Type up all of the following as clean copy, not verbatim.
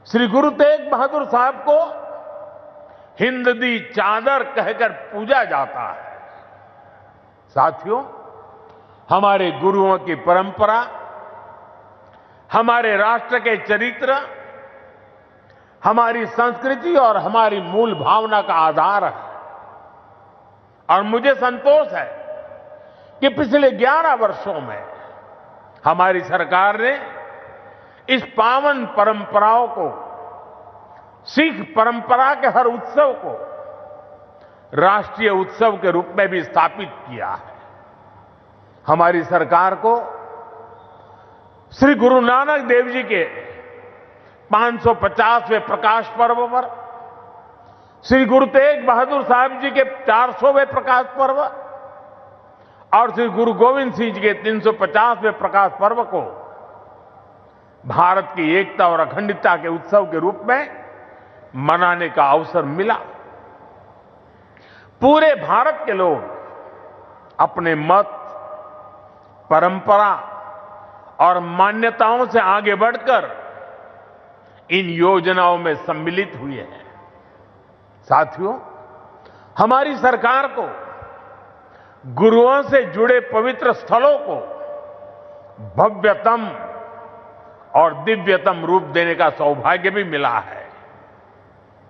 श्री गुरु तेग बहादुर साहब को हिंद दी चादर कहकर पूजा जाता है। साथियों, हमारे गुरुओं की परंपरा हमारे राष्ट्र के चरित्र, हमारी संस्कृति और हमारी मूल भावना का आधार है। और मुझे संतोष है कि पिछले 11 वर्षों में हमारी सरकार ने इस पावन परंपराओं को, सिख परंपरा के हर उत्सव को राष्ट्रीय उत्सव के रूप में भी स्थापित किया है। हमारी सरकार को श्री गुरु नानक देव जी के 550वें प्रकाश पर्व पर, श्री गुरु तेग बहादुर साहब जी के 400वें प्रकाश पर्व और श्री गुरु गोविंद सिंह जी के 350वें प्रकाश पर्व को भारत की एकता और अखंडता के उत्सव के रूप में मनाने का अवसर मिला। पूरे भारत के लोग अपने मत, परंपरा और मान्यताओं से आगे बढ़कर इन योजनाओं में सम्मिलित हुए हैं। साथियों, हमारी सरकार को गुरुओं से जुड़े पवित्र स्थलों को भव्यतम और दिव्यतम रूप देने का सौभाग्य भी मिला है।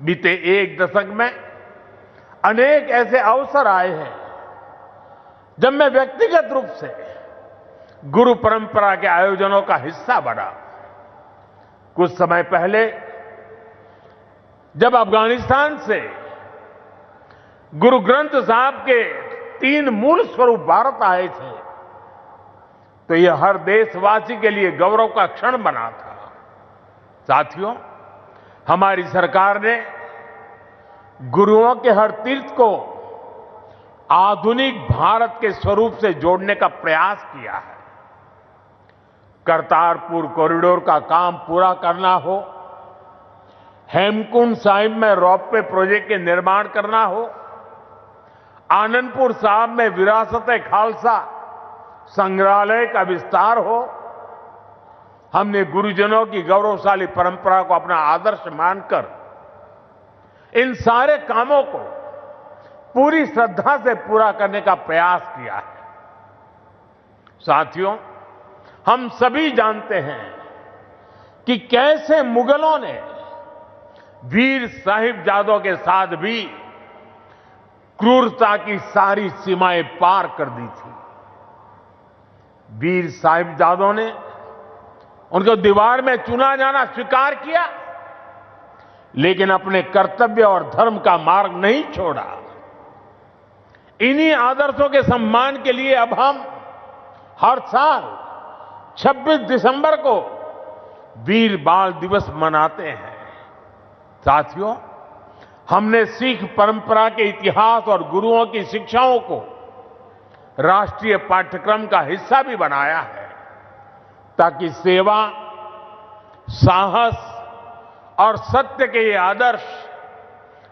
बीते एक दशक में अनेक ऐसे अवसर आए हैं जब मैं व्यक्तिगत रूप से गुरु परंपरा के आयोजनों का हिस्सा बना। कुछ समय पहले जब अफगानिस्तान से गुरु ग्रंथ साहब के 3 मूल स्वरूप भारत आए थे, तो यह हर देशवासी के लिए गौरव का क्षण बना था। साथियों, हमारी सरकार ने गुरुओं के हर तीर्थ को आधुनिक भारत के स्वरूप से जोड़ने का प्रयास किया है। करतारपुर कॉरिडोर का काम पूरा करना हो, हेमकुंड साहिब में रोपवे प्रोजेक्ट के निर्माण करना हो, आनंदपुर साहिब में विरासत-ए-खालसा संग्रहालय का विस्तार हो, हमने गुरुजनों की गौरवशाली परंपरा को अपना आदर्श मानकर इन सारे कामों को पूरी श्रद्धा से पूरा करने का प्रयास किया है। साथियों, हम सभी जानते हैं कि कैसे मुगलों ने वीर साहिबजादों के साथ भी क्रूरता की सारी सीमाएं पार कर दी थी। वीर साहिबजादों ने उनको दीवार में चुना जाना स्वीकार किया, लेकिन अपने कर्तव्य और धर्म का मार्ग नहीं छोड़ा। इन्हीं आदर्शों के सम्मान के लिए अब हम हर साल 26 दिसंबर को वीर बाल दिवस मनाते हैं। साथियों, हमने सिख परंपरा के इतिहास और गुरुओं की शिक्षाओं को राष्ट्रीय पाठ्यक्रम का हिस्सा भी बनाया है, ताकि सेवा, साहस और सत्य के ये आदर्श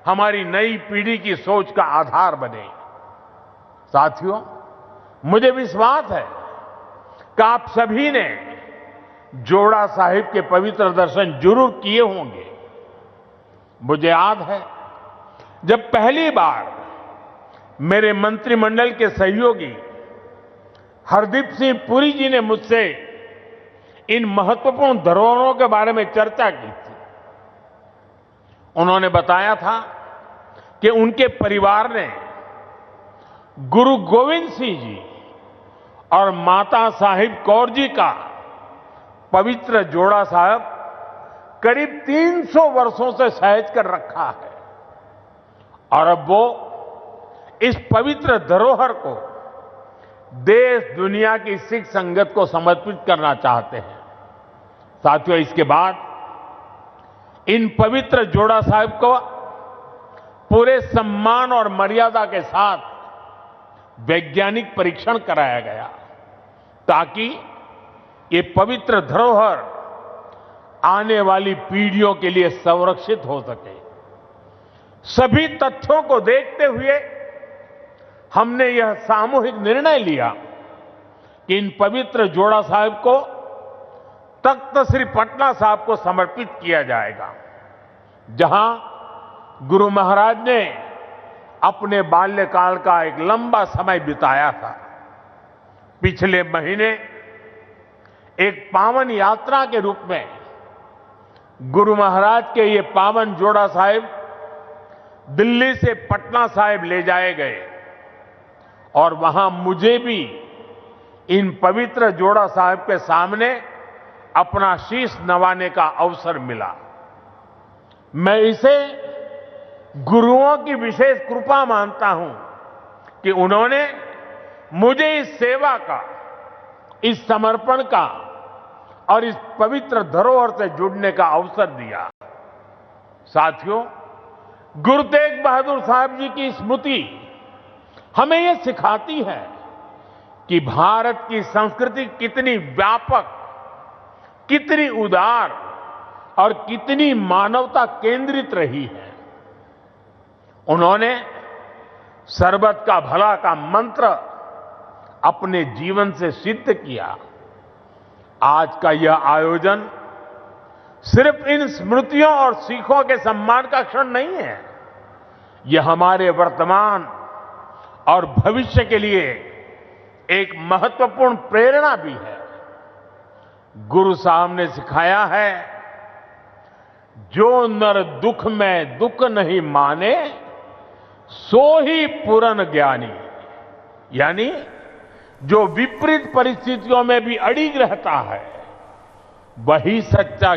हमारी नई पीढ़ी की सोच का आधार बने। साथियों, मुझे विश्वास है कि आप सभी ने जोड़ा साहिब के पवित्र दर्शन जरूर किए होंगे। मुझे याद है जब पहली बार मेरे मंत्रिमंडल के सहयोगी हरदीप सिंह पुरी जी ने मुझसे इन महत्वपूर्ण धरोहरों के बारे में चर्चा की थी। उन्होंने बताया था कि उनके परिवार ने गुरु गोविंद सिंह जी और माता साहिब कौर जी का पवित्र जोड़ा साहब करीब 300 वर्षों से सहेज कर रखा है, और अब वो इस पवित्र धरोहर को देश दुनिया की सिख संगत को समर्पित करना चाहते हैं। साथियों, इसके बाद इन पवित्र जोड़ा साहिब को पूरे सम्मान और मर्यादा के साथ वैज्ञानिक परीक्षण कराया गया, ताकि ये पवित्र धरोहर आने वाली पीढ़ियों के लिए संरक्षित हो सके। सभी तथ्यों को देखते हुए हमने यह सामूहिक निर्णय लिया कि इन पवित्र जोड़ा साहिब को तख्त श्री पटना साहब को समर्पित किया जाएगा, जहां गुरु महाराज ने अपने बाल्यकाल का एक लंबा समय बिताया था। पिछले महीने एक पावन यात्रा के रूप में गुरु महाराज के ये पावन जोड़ा साहिब दिल्ली से पटना साहिब ले जाए गए और वहां मुझे भी इन पवित्र जोड़ा साहिब के सामने अपना शीश नवाने का अवसर मिला। मैं इसे गुरुओं की विशेष कृपा मानता हूं कि उन्होंने मुझे इस सेवा का, इस समर्पण का और इस पवित्र धरोहर से जुड़ने का अवसर दिया। साथियों, गुरु तेग बहादुर साहब जी की स्मृति हमें यह सिखाती है कि भारत की संस्कृति कितनी व्यापक, कितनी उदार और कितनी मानवता केंद्रित रही है। उन्होंने सर्वत का भला का मंत्र अपने जीवन से सिद्ध किया। आज का यह आयोजन सिर्फ इन स्मृतियों और सीखों के सम्मान का क्षण नहीं है, यह हमारे वर्तमान और भविष्य के लिए एक महत्वपूर्ण प्रेरणा भी है। गुरु साहब ने सिखाया है, जो नर दुख में दुख नहीं माने, सो ही पूर्ण ज्ञानी। यानी जो विपरीत परिस्थितियों में भी अड़िग रहता है, वही सच्चा